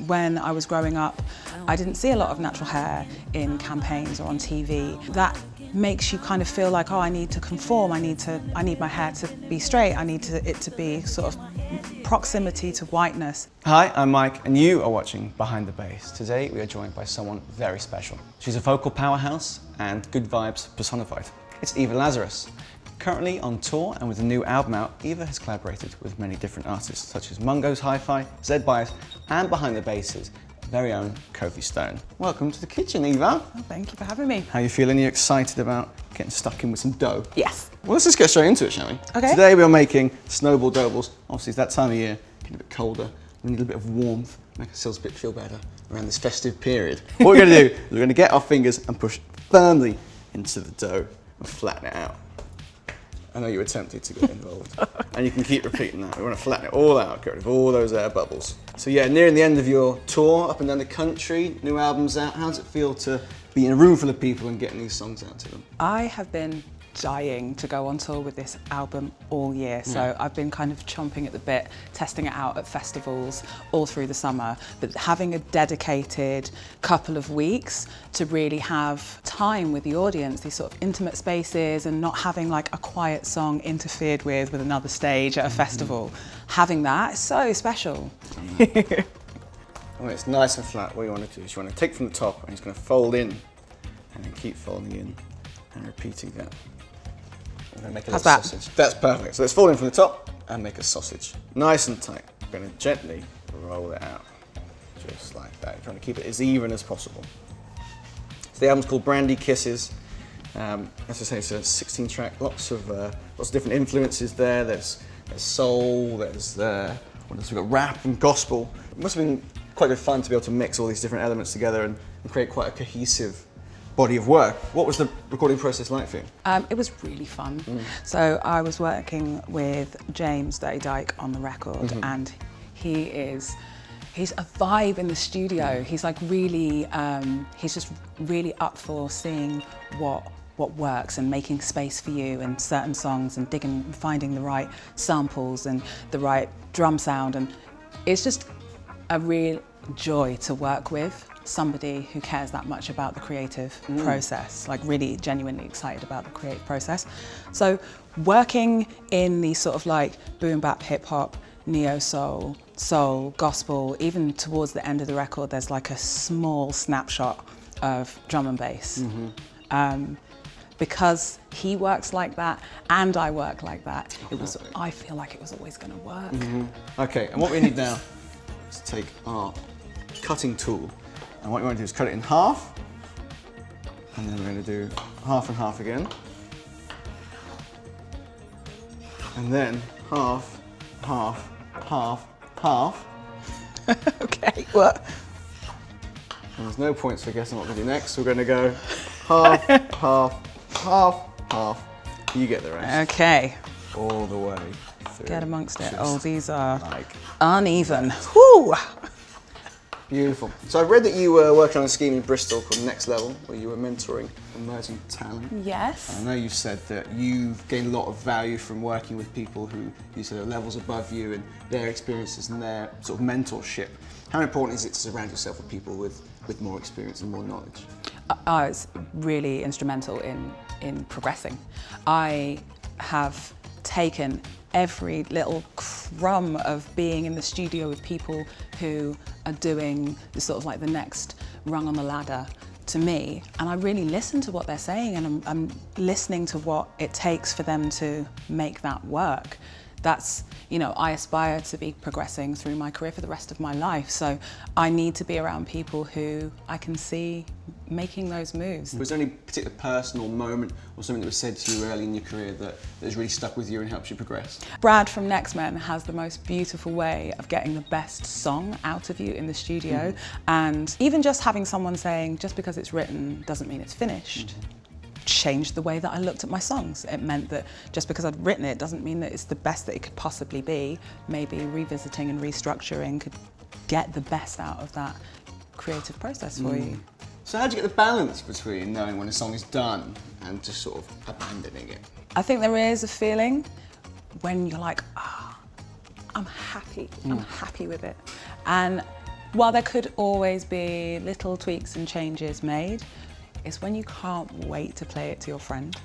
when I was growing up, I didn't see a lot of natural hair in campaigns or on TV. That makes you kind of feel like, oh, I need to conform, I need my hair to be straight, I need it to be sort of proximity to whiteness. Hi, I'm Mike, and you are watching Behind the Bass. Today we are joined by someone very special. She's a vocal powerhouse and good vibes personified. It's Eva Lazarus. Currently on tour and with a new album out, Eva has collaborated with many different artists such as Mungo's Hi-Fi, Zed Bias, and Behind the Bass's very own Kofi Stone. Welcome to the kitchen, Eva. Oh, thank you for having me. How are you feeling? Are you excited about getting stuck in with some dough? Yes. Well, let's just get straight into it, shall we? Okay. Today we are making snowball dough balls. Obviously, it's that time of year, getting a bit colder. We need a bit of warmth, make ourselves a bit feel better around this festive period. What we're going to do is we're going to get our fingers and push firmly into the dough and flatten it out. I know you were tempted to get involved. And you can keep repeating that. We want to flatten it all out, get rid of all those air bubbles. So yeah, nearing the end of your tour, up and down the country, new albums out. How does it feel to be in a room full of people and getting these songs out to them? I have been dying to go on tour with this album all year, so I've been kind of chomping at the bit, testing it out at festivals all through the summer, but having a dedicated couple of weeks to really have time with the audience, these sort of intimate spaces, and not having like a quiet song interfered with another stage at a festival. Having that is so special. When it's nice and flat, what you want to do is you want to take from the top and it's going to fold in and then keep folding in and repeating that. We're going to make a little sausage. That's perfect. So let's fold in from the top and make a sausage. Nice and tight. We're going to gently roll it out, just like that. You're trying to keep it as even as possible. So the album's called Brandy Kisses. As I say, it's a 16-track, lots of different influences there. There's soul, there's we've got rap and gospel. It must have been quite good fun to be able to mix all these different elements together and create quite a cohesive body of work. What was the recording process like for you? It was really fun. So I was working with James Dirty Dyke on the record, and he's a vibe in the studio. He's like really, he's just really up for seeing what works and making space for you in certain songs and digging, finding the right samples and the right drum sound. And it's just a real joy to work with somebody who cares that much about the creative process, like really genuinely excited about the creative process. So working in these sort of like boom bap, hip hop, neo soul, soul, gospel, even towards the end of the record, there's like a small snapshot of drum and bass. Because he works like that and I work like that, I feel like it was always going to work. Okay, and what we need now is to take our cutting tool, and what you want to do is cut it in half, and then we're going to do half and half again, and then half, half, half, half. Okay, what? And there's no points for guessing what we do next. We're going to go half, half, half, half. You get the rest. Okay. All the way through. Get amongst it. Oh, these are like uneven. Whew. Beautiful. So I've read that you were working on a scheme in Bristol called Next Level, where you were mentoring emerging talent. Yes. I know you've said that you've gained a lot of value from working with people who you said are levels above you and their experiences and their sort of mentorship. How important is it to surround yourself with people with more experience and more knowledge? It's really instrumental in progressing. I have taken every little crumb of being in the studio with people who are doing the sort of like the next rung on the ladder to me, and I really listen to what they're saying, and I'm listening to what it takes for them to make that work. That's, you know, I aspire to be progressing through my career for the rest of my life, so I need to be around people who I can see making those moves. Was there any particular personal moment or something that was said to you early in your career that has really stuck with you and helps you progress? Brad from Next Men has the most beautiful way of getting the best song out of you in the studio, and even just having someone saying, just because it's written doesn't mean it's finished. Changed the way that I looked at my songs. It meant that just because I'd written it doesn't mean that it's the best that it could possibly be. Maybe revisiting and restructuring could get the best out of that creative process for you. So how do you get the balance between knowing when a song is done and just sort of abandoning it? I think there is a feeling when you're like, I'm happy with it. And While there could always be little tweaks and changes made, it's when you can't wait to play it to your friend.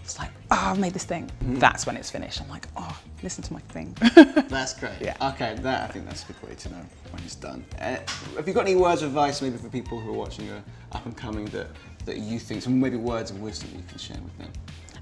It's like, oh, I've made this thing. That's when it's finished. I'm like, oh, listen to my thing. That's great. Yeah. Okay, I think that's a good way to know when it's done. Have you got any words of advice maybe for people who are watching you up and coming that you think, some maybe words of wisdom you can share with them?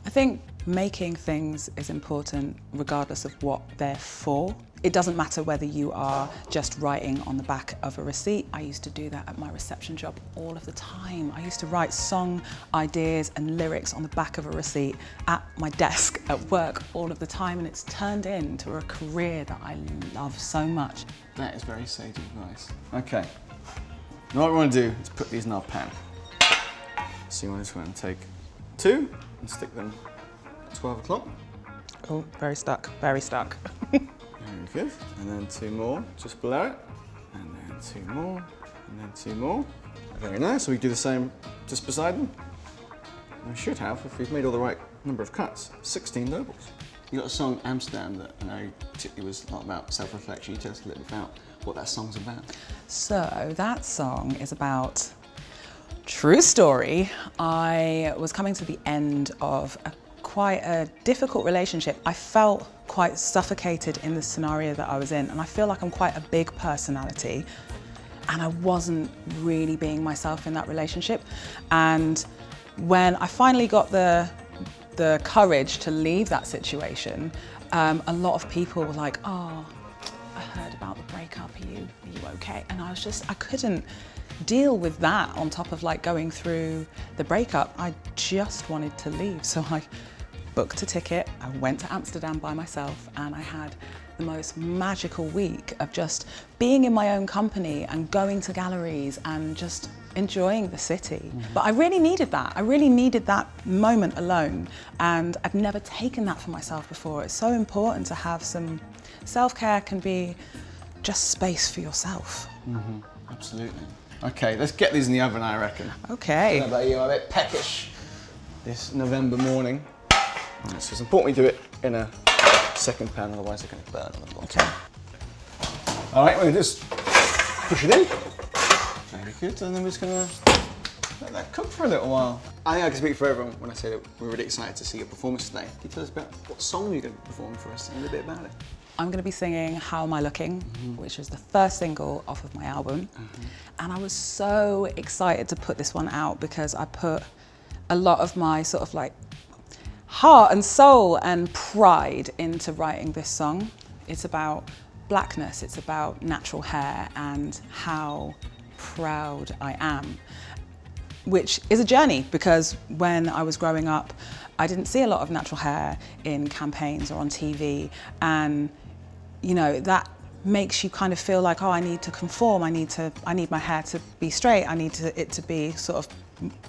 I think making things is important regardless of what they're for. It doesn't matter whether you are just writing on the back of a receipt. I used to do that at my reception job all of the time. I used to write song ideas and lyrics on the back of a receipt at my desk at work all of the time, and it's turned into a career that I love so much. That is very sage advice. Okay, now what we want to do is put these in our pan. So you just want to take 2 and stick them at 12 o'clock. Oh, very stuck, very stuck. Very good. And then 2 more just below it. And then 2 more. And then 2 more. Very nice. So we do the same just beside them. And we should have, if we've made all the right number of cuts, 16 nobles. You got a song, Amsterdam, that I know particularly was not about self-reflection. You tell us a little bit about what that song's about. So that song is about, true story, I was coming to the end of quite a difficult relationship. I felt quite suffocated in the scenario that I was in, and I feel like I'm quite a big personality, and I wasn't really being myself in that relationship. And when I finally got the courage to leave that situation, a lot of people were like, oh, I heard about the breakup, are you okay? And I couldn't deal with that on top of like going through the breakup. I just wanted to leave. So I booked a ticket, I went to Amsterdam by myself, and I had the most magical week of just being in my own company and going to galleries and just enjoying the city. But I really needed that. I really needed that moment alone, and I've never taken that for myself before. It's so important to have some self-care. Can be just space for yourself. Absolutely. Okay, let's get these in the oven, I reckon. Okay. I don't know about you, I'm a bit peckish this November morning. So it's important we do it in a second pan, otherwise they're going to burn on the bottom. Okay. All right, we're going to just push it in. Very good, and then we're just going to let that cook for a little while. I think I can speak for everyone when I say that we're really excited to see your performance today. Can you tell us about what song you're going to perform for us and a little bit about it? I'm going to be singing How Am I Looking, which is the first single off of my album. And I was so excited to put this one out because I put a lot of my sort of like heart and soul and pride into writing this song. It's about blackness, it's about natural hair and how proud I am, which is a journey because when I was growing up, I didn't see a lot of natural hair in campaigns or on TV, and you know, that makes you kind of feel like, oh, I need to conform, I need my hair to be straight, I need it to be sort of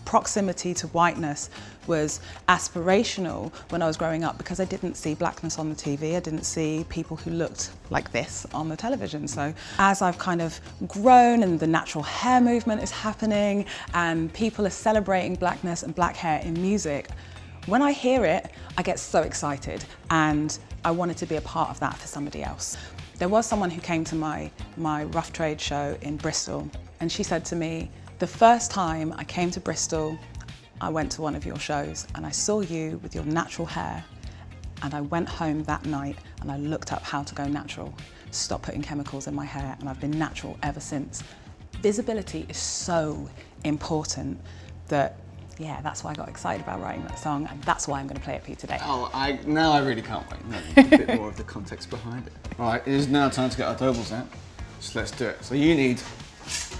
proximity to whiteness was aspirational when I was growing up because I didn't see blackness on the TV, I didn't see people who looked like this on the television. So as I've kind of grown and the natural hair movement is happening and people are celebrating blackness and black hair in music, when I hear it, I get so excited and I wanted to be a part of that for somebody else. There was someone who came to my rough trade show in Bristol, and she said to me, the first time I came to Bristol, I went to one of your shows and I saw you with your natural hair, and I went home that night and I looked up how to go natural, stop putting chemicals in my hair, and I've been natural ever since. Visibility is so important that, yeah, that's why I got excited about writing that song, and that's why I'm going to play it for you today. Oh, now I really can't wait. No, a bit more of the context behind it. All right, it is now time to get our doubles out. So let's do it. So you need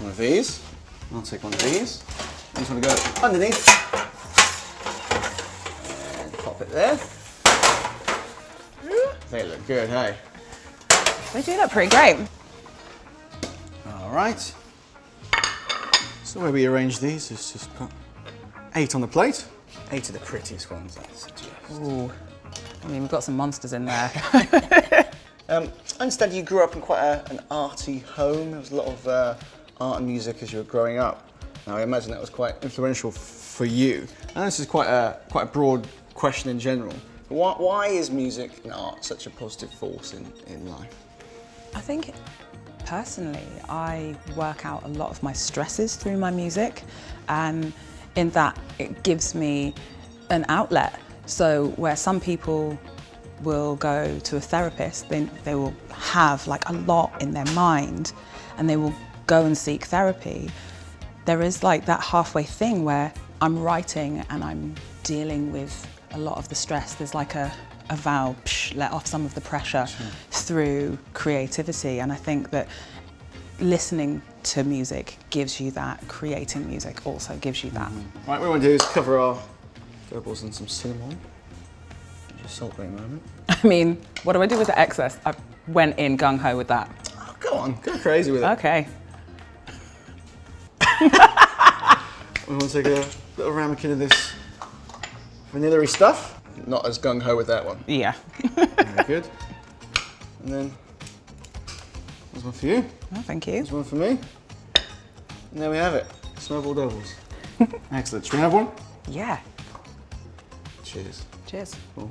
one of these. I'll take one of these. I just want to go underneath. And pop it there. They look good, hey? They do look pretty great. All right. So where we arrange these is just put 8 on the plate. 8 of the prettiest ones, I suggest. Ooh, I mean, we've got some monsters in there. I understand you grew up in quite an arty home. There was a lot of art and music as you were growing up. Now I imagine that was quite influential for you. And this is quite a broad question in general. Why is music and art such a positive force in life? I think Personally, I work out a lot of my stresses through my music, and in that it gives me an outlet. So where some people will go to a therapist, they will have like a lot in their mind and they will go and seek therapy. There is like that halfway thing where I'm writing and I'm dealing with a lot of the stress. There's like a valve, let off some of the pressure through creativity. And I think that listening to music gives you that, creating music also gives you that. Right, what we want to do is cover our gerbils in some cinnamon. Just salt for a moment. I mean, what do I do with the excess? I went in gung-ho with that. Oh, go on, go crazy with it. Okay. We want to take a little ramekin of this vanilla-y stuff. Not as gung-ho with that one. Yeah. Very good. And then, there's one for you. Oh, thank you. There's one for me. And there we have it. Snowball doubles. Excellent. Should we have one? Yeah. Cheers. Cheers. Cool.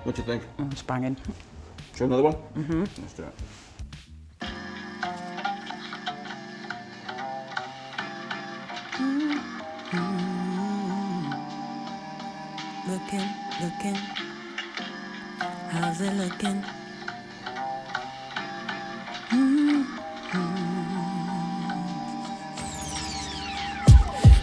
What do you think? It's banging. Should we have another one? Mm-hmm. Let's do it. Looking, how's it looking?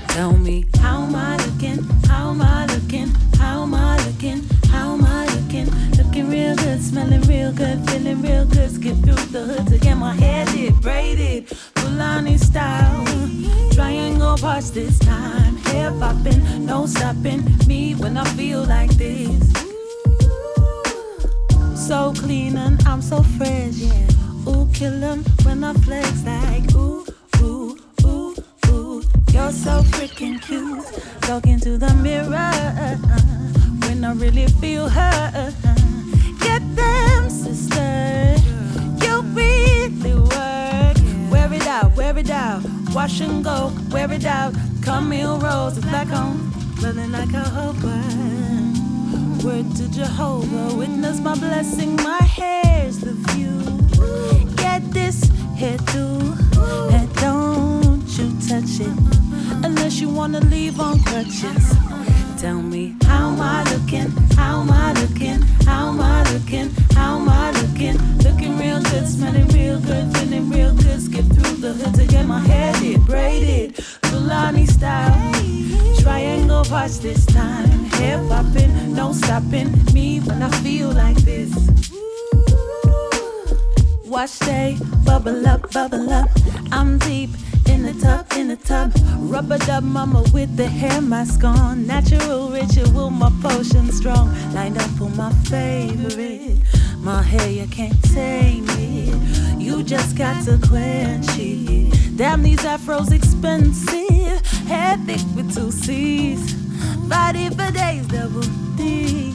Tell me, how am I looking? How am I looking? How am I looking? How am I looking? Looking real good, smelling real good, feeling real good. Skip through the hood to get my hair did, braided, Fulani style. Triangle parts this time, hair popping, no stopping me when I feel like this. So clean and I'm so fresh, yeah. Ooh, kill 'em when I flex like ooh, ooh, ooh, ooh. You're so freaking cute. Talking to the mirror when I really feel her. Get them, sister. You really work. Wear it out, wear it out. Wash and go, wear it out. Camille Rose, black on, running like a hover. Word to Jehovah, witness my blessing. My hair's the view. Get this hairdo, and don't you touch it unless you wanna leave on crutches. Tell me, how am I looking? How am I looking? How am I looking? How am I looking? Looking real good, smelling real good, feeling real good. Skip through the hood to get my hair did, braided, Fulani style. Triangle parts this time, hair popping, no stopping me when I feel like this. Watch they bubble up, bubble up. I'm deep in the tub. Rubber dub mama with the hair mask on. Natural ritual, my potion strong. Lined up for my favorite. My hair, you can't tame it. You just got to quench it. Damn, these afros expensive. Hair thick with 2 C's. Body for days, double D.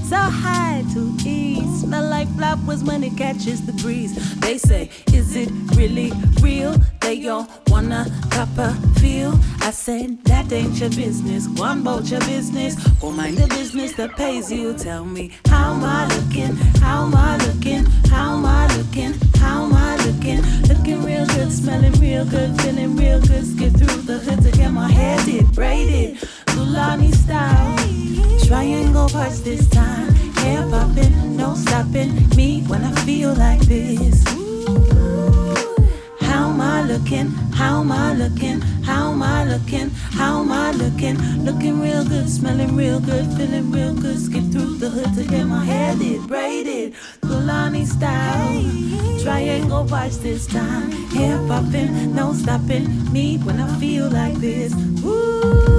So high to eat. Smell like flowers when it catches the breeze. They say, is it really real? They all wanna cop a feel. I said, that ain't your business. Go on about your business. Go mind the business that pays you. Tell me, how am I looking? How am I looking? How am I looking? How am I looking? Looking real good, smelling real good, feeling real good. Skip through the hood to get my hair did, braided, Fulani style. Triangle parts this time, hair popping, no stopping me when I feel like this. How am I looking? How am I looking? How am I looking? How am I looking? Looking real good, smelling real good, feeling real good. Skip through the hood to get my hair did, braided, Fulani style. Triangle parts this time, hair popping, no stopping me when I feel like this. Ooh.